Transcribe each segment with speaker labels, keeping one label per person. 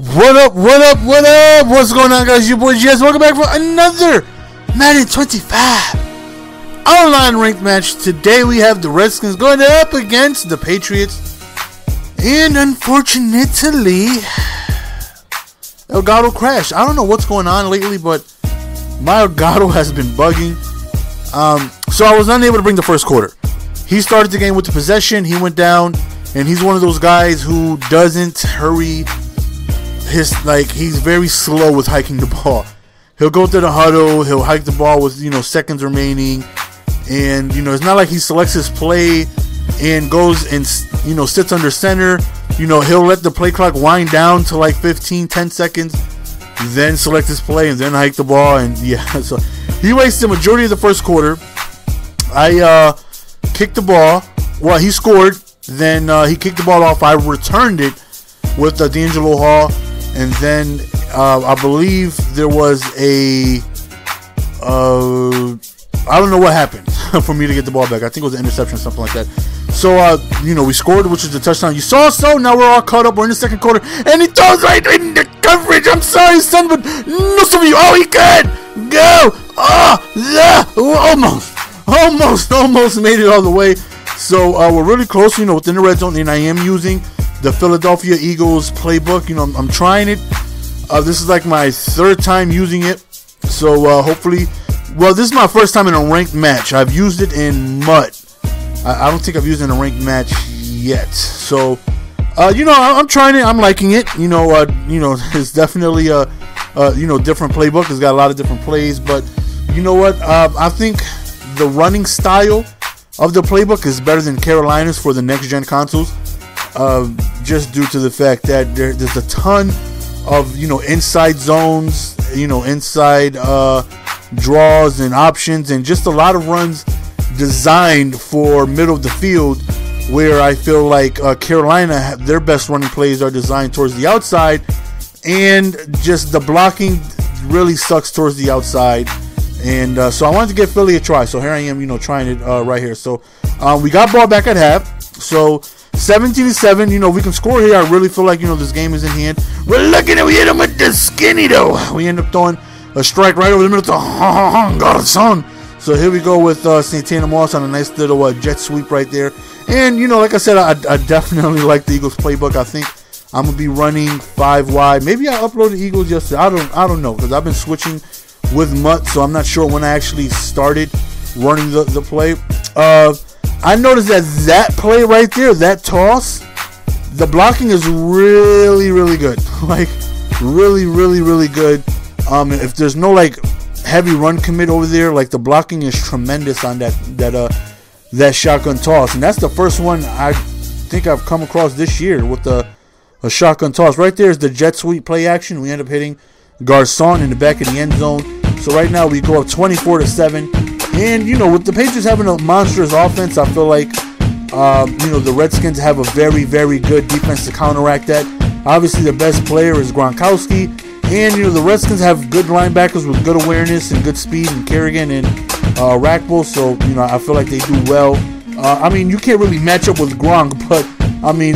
Speaker 1: What up, what up, what up? What's going on, guys? Your boy Jess. Welcome back for another Madden 25 online ranked match. Today we have the Redskins going up against the Patriots. And unfortunately, Elgato crashed. I don't know what's going on lately, but my Elgato has been bugging. So I was unable to bring the first quarter. He started the game with the possession. He went down, and he's one of those guys who doesn't hurry. He's very slow with hiking the ball. He'll go to the huddle, he'll hike the ball with seconds remaining, and it's not like he selects his play and goes and sits under center. He'll let the play clock wind down to like 10 seconds, then select his play and then hike the ball. And so he wasted the majority of the first quarter. I kicked the ball. Well, he scored. Then he kicked the ball off. I returned it with D'Angelo Hall. And then I believe there was I don't know what happened for me to get the ball back. I think it was an interception or something like that. So, we scored, which is the touchdown. You saw, so now we're all caught up. We're in the second quarter. And he throws right in the coverage. I'm sorry, son, but no, some of you. Oh, he could go. Almost made it all the way. So, we're really close, within the red zone. And I am using the Philadelphia Eagles playbook. I'm trying it. This is like my third time using it. So hopefully, this is my first time in a ranked match. I've used it in M.U.T. I don't think I've used it in a ranked match yet. So, I'm trying it. I'm liking it. It's definitely a different playbook. It's got a lot of different plays. But you know what? I think the running style of the playbook is better than Carolina's for the next gen consoles. Just due to the fact that there's a ton of inside zones, inside draws and options, and just a lot of runs designed for middle of the field, where I feel like Carolina, their best running plays are designed towards the outside, and just the blocking really sucks towards the outside. And so I wanted to give Philly a try. So here I am, trying it right here. So we got ball back at half. So 17-7, we can score here. I really feel like, this game is in hand. We're looking at, we hit him with the skinny, though. We end up throwing a strike right over the middle to Garson. So here we go with Santana Moss on a nice little jet sweep right there. And, like I said, I definitely like the Eagles playbook. I think I'm going to be running 5 wide. Maybe I uploaded Eagles yesterday. I don't know, because I've been switching with M.U.T, so I'm not sure when I actually started running the play. I noticed that play right there, that toss, the blocking is really, really good. Like, really, really, really good. If there's no, heavy run commit over there, the blocking is tremendous on that shotgun toss. And that's the first one I think I've come across this year with a shotgun toss. Right there is the jet sweep play action. We end up hitting Garcon in the back of the end zone. So right now we go up 24-7. And, with the Patriots having a monstrous offense, I feel like, the Redskins have a very, very good defense to counteract that. Obviously, the best player is Gronkowski. And, the Redskins have good linebackers with good awareness and good speed, and Kerrigan and Rackbull. So, I feel like they do well. You can't really match up with Gronk, but,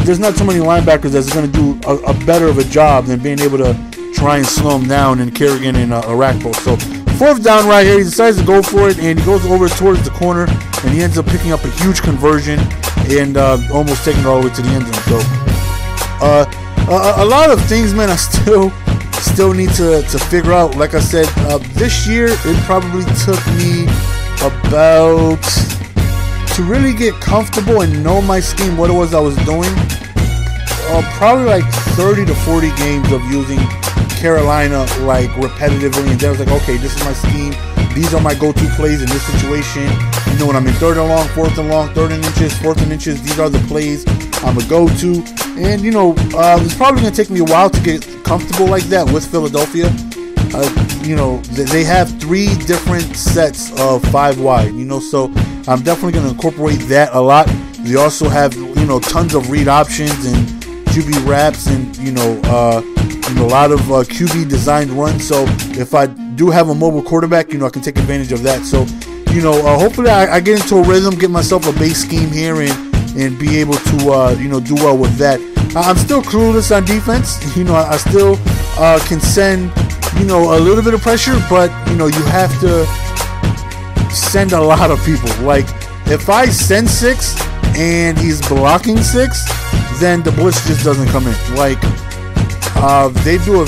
Speaker 1: there's not too many linebackers that's going to do a better of a job than being able to try and slow him down in Kerrigan and Rackbull. So, fourth down right here, he decides to go for it, and he goes over towards the corner, and he ends up picking up a huge conversion and almost taking it all the way to the end zone. So, a lot of things, man, I still need to figure out. Like I said, this year it probably took me about, to really get comfortable and know my scheme, what it was I was doing, probably 30 to 40 games of using Carolina repetitively, and then I was like, okay, this is my scheme, these are my go-to plays in this situation. When I'm in 3rd and long, 4th and long, 3rd and inches, 4th and inches, these are the plays I'm a go-to. And it's probably going to take me a while to get comfortable like that with Philadelphia. They have 3 different sets of 5 wide, so I'm definitely going to incorporate that a lot. They also have tons of read options and QB wraps, and a lot of QB designed runs. So if I do have a mobile quarterback, I can take advantage of that. So hopefully I get into a rhythm, get myself a base scheme here, and be able to do well with that. I'm still clueless on defense. You know, I still can send, you know, a little bit of pressure, but, you know, you have to send a lot of people. Like, if I send 6 and he's blocking 6, then the blitz just doesn't come in. Like, they do a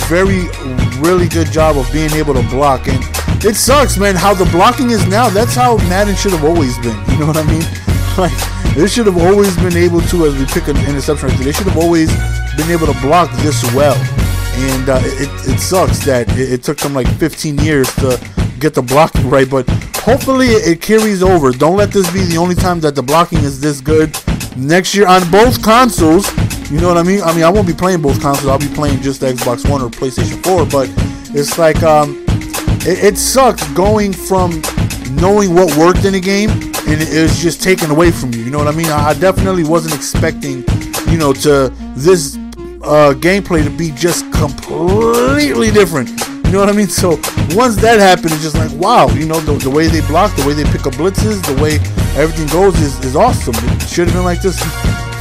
Speaker 1: really good job of being able to block, and it sucks, man, how the blocking is now. That's how Madden should have always been. You know what I mean? Like, they should have always been able to, as we pick an interception, they should have always been able to block this well. And it sucks that it took them like 15 years to get the blocking right, but hopefully it carries over. Don't let this be the only time that the blocking is this good. Next year on both consoles, you know what I mean? I mean, I won't be playing both consoles. I'll be playing just the Xbox One or PlayStation 4, but it's like, it sucks going from knowing what worked in a game and it's just taken away from you. You know what I mean? I definitely wasn't expecting, you know, to this gameplay to be just completely different. You know what I mean? So once that happened, it's just like, wow, you know, the way they block, the way they pick up blitzes, the way everything goes is awesome. It should have been like this,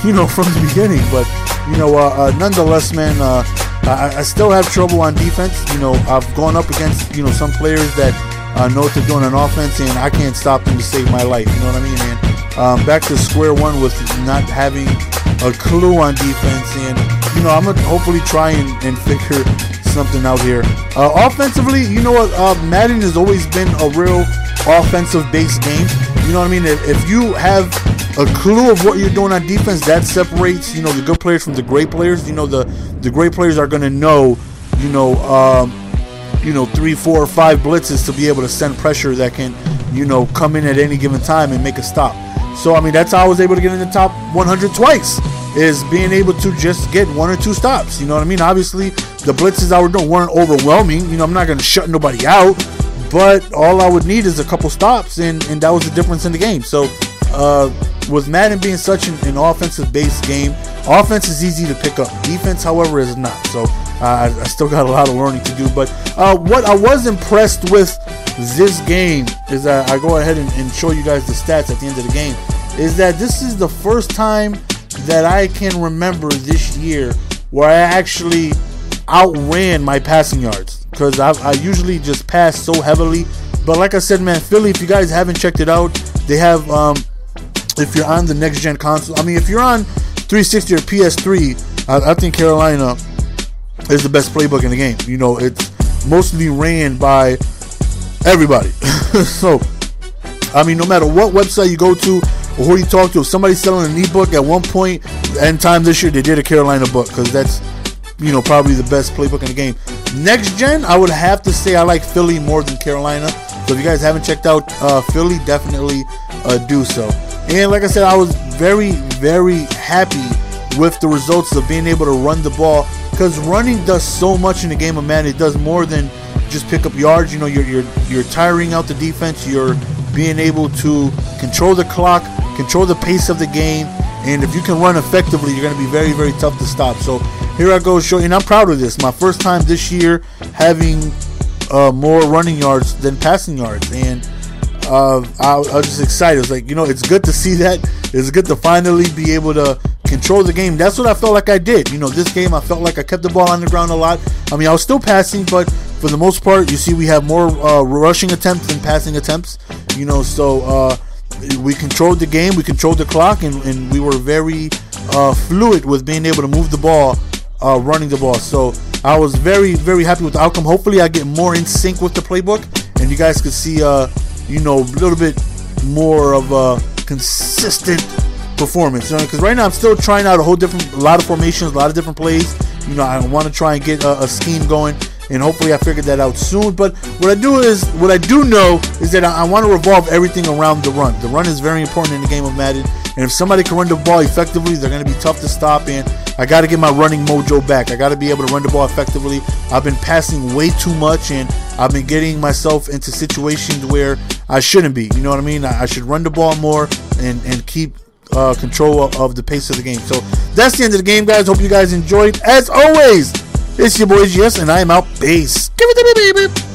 Speaker 1: you know, from the beginning. But, you know, nonetheless, man, I still have trouble on defense. You know, I've gone up against, you know, some players that know what they're doing on offense, and I can't stop them to save my life. You know what I mean? And back to square one with not having a clue on defense. And, you know, I'm going to hopefully try and figure something out here. Offensively, you know what? Madden has always been a real offensive-based game. You know what I mean? If you have a clue of what you're doing on defense, that separates, you know, the good players from the great players. You know, the great players are going to know, you know, 3, 4, or 5 blitzes to be able to send pressure that can, you know, come in at any given time and make a stop. So, I mean, that's how I was able to get in the top 100 twice, is being able to just get 1 or 2 stops. You know what I mean? Obviously, the blitzes I was doing weren't overwhelming. You know, I'm not going to shut nobody out, but all I would need is a couple stops, and that was the difference in the game. So, with Madden being such an offensive-based game, offense is easy to pick up. Defense, however, is not. So, I still got a lot of learning to do. But what I was impressed with this game is that I go ahead and show you guys the stats at the end of the game, is that this is the first time that I can remember this year where I actually outran my passing yards, because I usually just pass so heavily. But like I said, man, Philly, if you guys haven't checked it out, they have, if you're on the next gen console, I mean, if you're on 360 or PS3, I think Carolina is the best playbook in the game. You know, it's mostly ran by everybody. So, I mean, no matter what website you go to or who you talk to, if somebody's selling an ebook, at one point in time this year, they did a Carolina book, because that's, you know, probably the best playbook in the game. Next gen, I would have to say I like Philly more than Carolina. So if you guys haven't checked out Philly, definitely do so. And like I said, I was very, very happy with the results of being able to run the ball, because running does so much in the game of Madden. It does more than just pick up yards. You know, you're tiring out the defense. You're being able to control the clock, control the pace of the game, and if you can run effectively, you're going to be very, very tough to stop. So here I go showing, and I'm proud of this. My first time this year having more running yards than passing yards, and I was just excited. It's like, you know, it's good to see that. It's good to finally be able to control the game. That's what I felt like I did. You know, this game, I felt like I kept the ball on the ground a lot. I mean, I was still passing, but for the most part, you see we have more rushing attempts than passing attempts. You know, so we controlled the game, we controlled the clock, and we were very fluid with being able to move the ball, running the ball. So I was very, very happy with the outcome. Hopefully I get more in sync with the playbook, and you guys could see, you know, a little bit more of a consistent performance. You know, because right now I'm still trying out a lot of formations, a lot of different plays. You know, I want to try and get a scheme going, and hopefully I figured that out soon. But what I do know is that I want to revolve everything around the run. The run is very important in the game of Madden, and if somebody can run the ball effectively, they're going to be tough to stop. And I got to get my running mojo back. I got to be able to run the ball effectively. I've been passing way too much, and I've been getting myself into situations where I shouldn't be. You know what I mean? I should run the ball more and keep control of the pace of the game. So that's the end of the game, guys. Hope you guys enjoyed. As always, it's your boy GS, and I am out. Peace. Give it to me, baby.